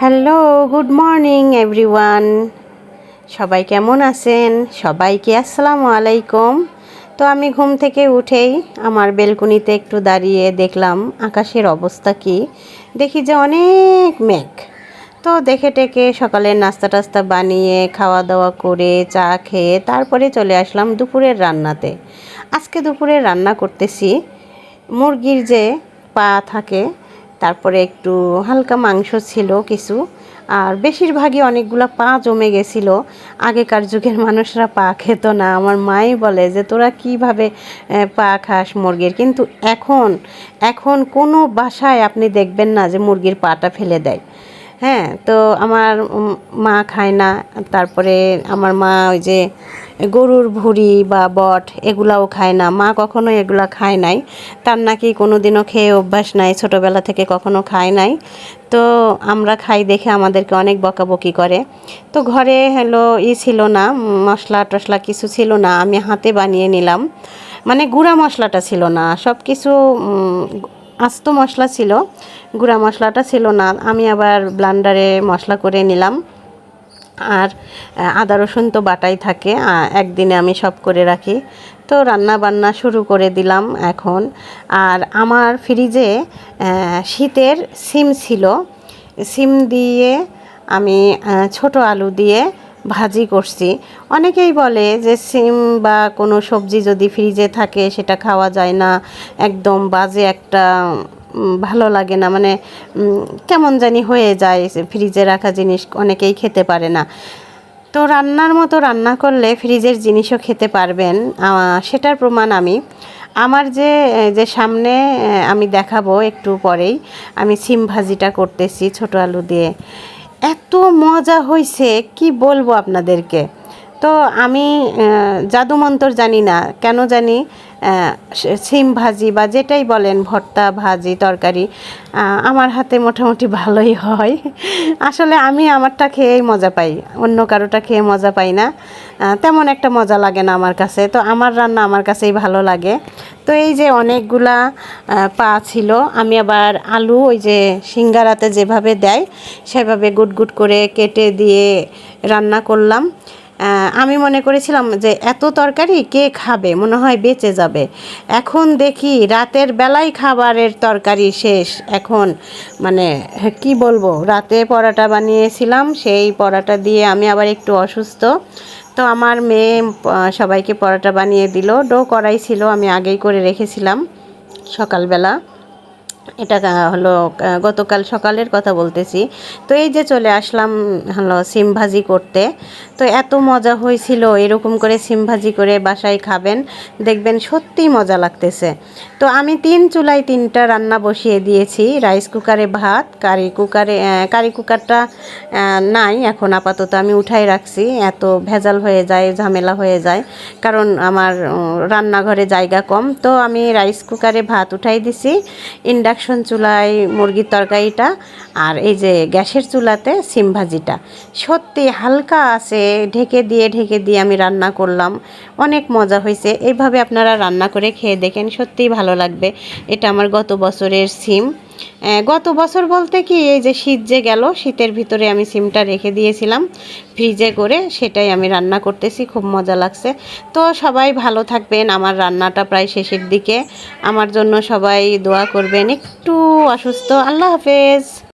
Hello, good morning everyone. সবাই কেমন আছেন? সবাইকে আসসালামু আলাইকুম। তো আমি ঘুম থেকে উঠেই আমার বেলকনিতে একটু দাঁড়িয়ে দেখলাম আকাশের অবস্থা কী। দেখি যে অনেক মেঘ। তো দেখে টেকে সকালের নাস্তা টাস্তা বানিয়ে খাওয়া দাওয়া করে চা খেয়ে তারপরে চলে আসলাম দুপুরের রান্নাতে। আজকে দুপুরে রান্না করতেছি মুরগির যে পা থাকে, তারপরে একটু হালকা মাংস ছিল কিছু, আর বেশিরভাগই অনেকগুলো পা জমে গেছিল। আগেকার যুগের মানুষরা পা খেত না। আমার মাই বলে যে তোরা কিভাবে পা খাস মুরগির, কিন্তু এখন এখন কোনো বাসায় আপনি দেখবেন না যে মুরগির পাটা ফেলে দেয়। হ্যাঁ, তো আমার মা খায় না। তারপরে আমার মা ওই যে গরুর ভুঁড়ি বা বট এগুলাও খায় না। মা কখনো এগুলা খায় নাই, তার নাকি কোনো দিনও খেয়ে অভ্যাস নাই, ছোটোবেলা থেকে কখনো খায় নাই। তো আমরা খাই দেখে আমাদেরকে অনেক বকাবকি করে। তো ঘরে ছিল না, মশলা টশলা কিছু ছিল না, আমি হাতে বানিয়ে নিলাম। মানে গুঁড়া মশলাটা ছিল না, সব কিছু আস্ত মশলা ছিল, গুঁড়া মশলাটা ছিল না। আমি আবার ব্লান্ডারে মশলা করে নিলাম। আর আদা রসুন তো বাটাই থাকে, একদিনে আমি সব করে রাখি। তো রান্না বান্না শুরু করে দিলাম এখন। আর আমার ফ্রিজে শীতের সিম ছিল, সিম দিয়ে আমি ছোট আলু দিয়ে ভাজি করছি। অনেকেই বলে যে সিম বা কোনো সবজি যদি ফ্রিজে থাকে সেটা খাওয়া যায় না, একদম বাজে একটা, ভালো লাগে না, মানে কেমন জানি হয়ে যায়, ফ্রিজে রাখা জিনিস অনেকেই খেতে পারে না। তো রান্নার মতো রান্না করলে ফ্রিজের জিনিসও খেতে পারবেন, সেটার প্রমাণ আমার যে যে সামনে আমি দেখাবো একটু পরেই, আমি সিম ভাজিটা করতেছি ছোট আলু দিয়ে। এত মজা হয়েছে কি বলবো আপনাদেরকে। তো আমি জাদুমন্তর জানি না, কেন জানি সিম ভাজি বা যেটাই বলেন, ভর্তা ভাজি তরকারি, আমার হাতে মোটামুটি ভালোই হয়। আসলে আমি আমারটা খেয়েই মজা পাই, অন্য কারোটা খেয়ে মজা পাই না, তেমন একটা মজা লাগে না আমার কাছে। তো আমার রান্না আমার কাছেই ভালো লাগে। তো এই যে অনেকগুলা পা ছিল, আমি আবার আলু ওই যে সিঙ্গারাতে যেভাবে দেয় সেভাবে গুট গুট করে কেটে দিয়ে রান্না করলাম। আমি মনে করেছিলাম যে এত তরকারি কে খাবে, মনে হয় বেঁচে যাবে। এখন দেখি রাতের বেলায় খাবারের তরকারি শেষ। এখন মানে কি বলবো, রাতে পরোটা বানিয়েছিলাম, সেই পরোটা দিয়ে আমি আবার একটু অসুস্থ। তো আমার মেয়ে সবাইকে পরোটা বানিয়ে দিল। ডো করাই ছিল, আমি আগেই করে রেখেছিলাম সকালবেলা। এটা হলো গতকাল সকালের কথা বলতেছি। তো এই যে চলে আসলাম সিম ভাজি করতে। তো এত মজা হয়েছিল, এরকম করে সিম ভাজি করে বাসায় খাবেন, দেখবেন সত্যিই মজা লাগতেছে। তো আমি 3 চুলায় 3টা রান্না বসিয়ে দিয়েছি। রাইস কুকারে ভাত, কারি কুকারটা নাই এখন আপাতত, আমি উঠাই রাখছি, এত ভেজাল হয়ে যায়, ঝামেলা হয়ে যায়, কারণ আমার রান্নাঘরে জায়গা কম। তো আমি রাইস কুকারে ভাত উঠাই দিছি, ইন্ডাকশন চুলায় মুরগির তরকারিটা, আর এই যে গ্যাসের চুলাতে সিম ভাজিটা। সত্যি হালকা আছে, ঢেকে দিয়ে আমি রান্না করলাম, অনেক মজা হয়েছে। এইভাবে আপনারা রান্না করে খেয়ে দেখেন, সত্যিই ভালো লাগবে। এটা আমার গত বছরের সিম। গত বছর বলতে কি, এই যে শীত যে গেল, শীতের ভিতরে আমি সিমটা রেখে দিয়েছিলাম ফ্রিজে করে, সেটাই আমি রান্না করতেছি, খুব মজা লাগছে। তো সবাই ভালো থাকবেন, আমার রান্নাটা প্রায় শেষের দিকে, আমার জন্য সবাই দোয়া করবেন, একটু অসুস্থ। আল্লাহ হাফেজ।